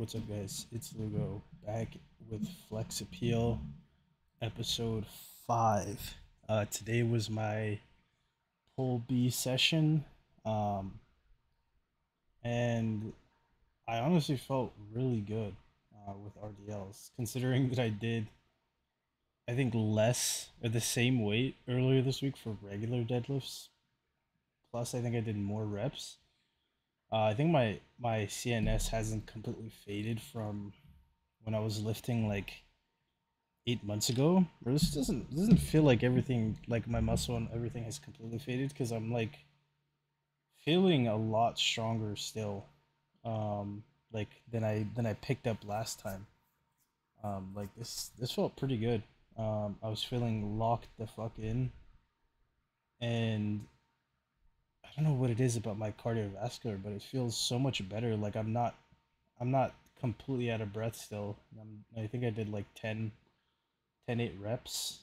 What's up, guys? It's Lugo back with Flex Appeal, episode 5. Today was my pull B session, um, and I honestly felt really good with RDLs, considering that I did, I think, less or the same weight earlier this week for regular deadlifts. Plus, I think I did more reps. I think my CNS hasn't completely faded from when I was lifting like 8 months ago. Or this doesn't feel like everything, like my muscle and everything has completely faded, because I'm like feeling a lot stronger still, like than I picked up last time. Like this felt pretty good. I was feeling locked the fuck in, and I don't know what it is about my cardiovascular, but it feels so much better. Like I'm not completely out of breath still. I think I did like 8 reps.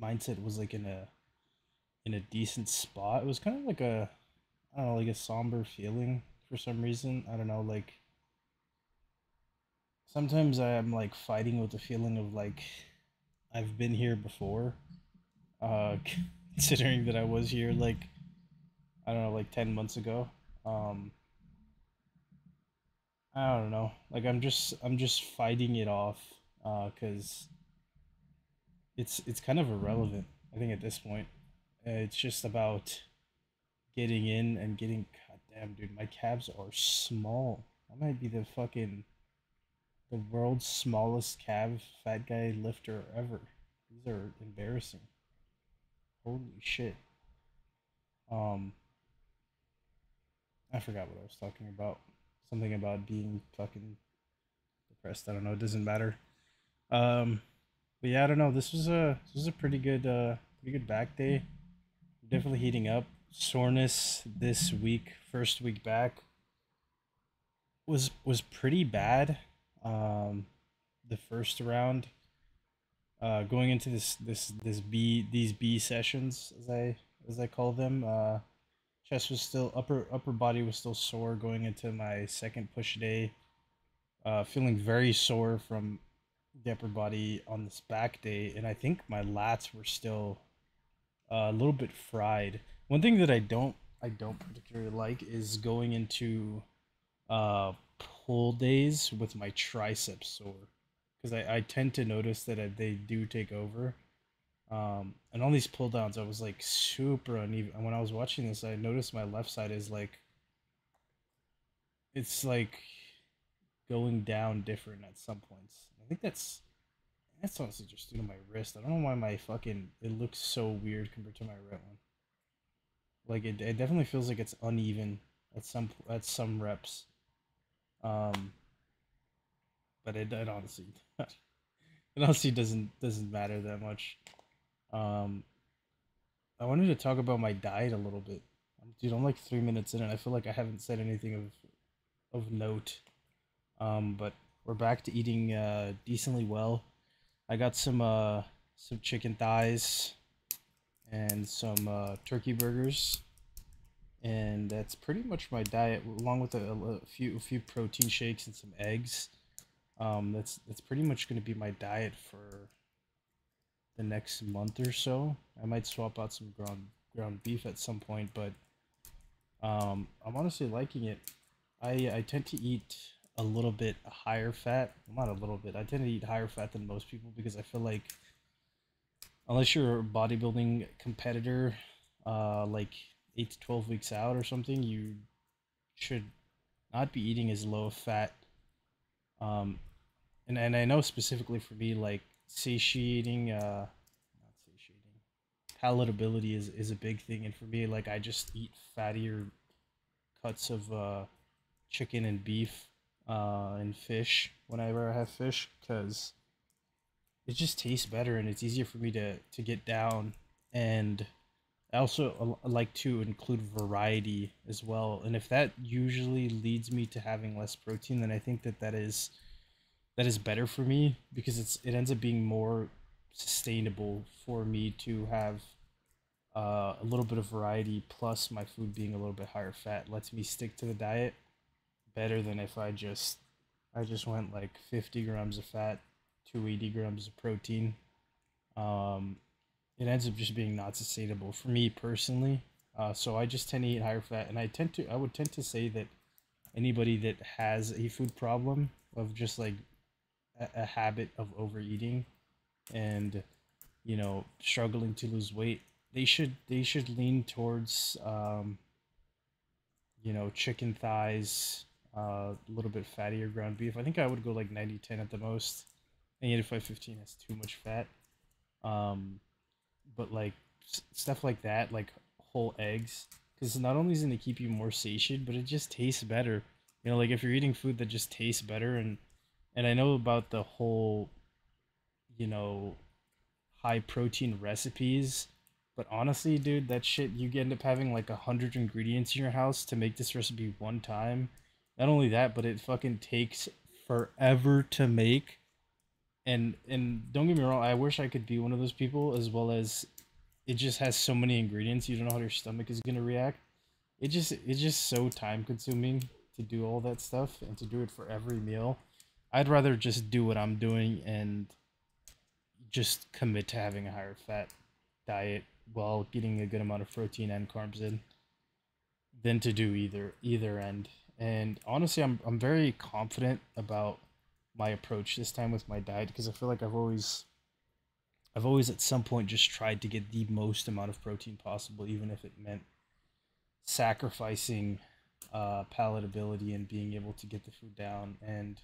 Mindset was like in a decent spot. It was kind of like I don't know, like a somber feeling for some reason. I don't know, like sometimes I am like fighting with the feeling of like I've been here before. Uh Considering that I was here like I don't know, like 10 months ago. Um I don't know. Like I'm just fighting it off cuz it's kind of irrelevant. I think at this point. It's just about getting in and getting. God damn, dude, my calves are small. I might be the world's smallest calf fat guy lifter ever. These are embarrassing. Holy shit. Um, I forgot what I was talking about. Something about being fucking depressed. I don't know. It doesn't matter. Um, but yeah, I don't know. This was a pretty good back day. Definitely heating up. Soreness this week, first week back, was pretty bad. Um, the first round, going into this these B sessions, as I call them. Chest was still upper body was still sore going into my second push day. Feeling very sore from the upper body on this back day, and I think my lats were still a little bit fried. One thing that I don't particularly like is going into pull days with my triceps sore, because I tend to notice that they do take over. And on these pull downs, I was like super uneven. And when I was watching this, I noticed my left side is like it's like going down different at some points. I think that's honestly just due to my wrist. I don't know why my fucking it looks so weird compared to my right one. Like it definitely feels like it's uneven at some reps. Um, but it honestly it honestly doesn't matter that much. Um, I wanted to talk about my diet a little bit. Dude, I'm like 3 minutes in, and I feel like I haven't said anything of note. But we're back to eating decently well. I got some chicken thighs and some turkey burgers, and that's pretty much my diet, along with a few protein shakes and some eggs. That's pretty much going to be my diet for the next month or so. I might swap out some ground beef at some point, but I'm honestly liking it. I tend to eat a little bit higher fat. Well, not a little bit. I tend to eat higher fat than most people, because I feel like unless you're a bodybuilding competitor, like 8 to 12 weeks out or something, you should not be eating as low fat. Um, and I know specifically for me, like satiating, not satiating, palatability is a big thing, and for me, like I just eat fattier cuts of chicken and beef, and fish whenever I have fish, because it just tastes better and it's easier for me to get down. And I also like to include variety as well. And if that usually leads me to having less protein, then I think that is better for me, because it ends up being more sustainable for me to have a little bit of variety, plus my food being a little bit higher fat lets me stick to the diet better than if I just went like 50 grams of fat, 280 grams of protein. Um, it ends up just being not sustainable for me personally. So I just tend to eat higher fat, and I would tend to say that anybody that has a food problem of just like a habit of overeating and struggling to lose weight, they should lean towards chicken thighs, a little bit fattier ground beef. I think I would go like 90-10 at the most. And 85-15 has too much fat. Um, but like stuff like that, like whole eggs, because not only is it gonna keep you more satiated, but it just tastes better. Like if you're eating food that just tastes better, and I know about the whole, you know, high protein recipes, but honestly, dude, that shit you end up having like 100 ingredients in your house to make this recipe one time. Not only that, but it fucking takes forever to make. And don't get me wrong, I wish I could be one of those people, as well as it just has so many ingredients you don't know how your stomach is gonna react. It's just so time consuming to do all that stuff and to do it for every meal. I'd rather just do what I'm doing and just commit to having a higher fat diet while getting a good amount of protein and carbs in than to do either end. And honestly, I'm very confident about my approach this time with my diet, because I feel like I've always at some point just tried to get the most amount of protein possible, even if it meant sacrificing palatability and being able to get the food down and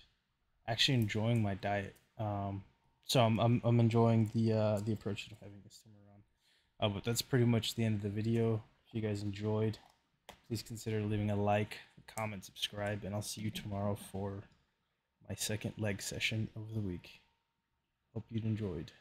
actually enjoying my diet. So I'm enjoying the approach that I'm having this time around. But that's pretty much the end of the video. If you guys enjoyed, please consider leaving a like, comment, subscribe, and I'll see you tomorrow for my second leg session of the week. Hope you'd enjoyed.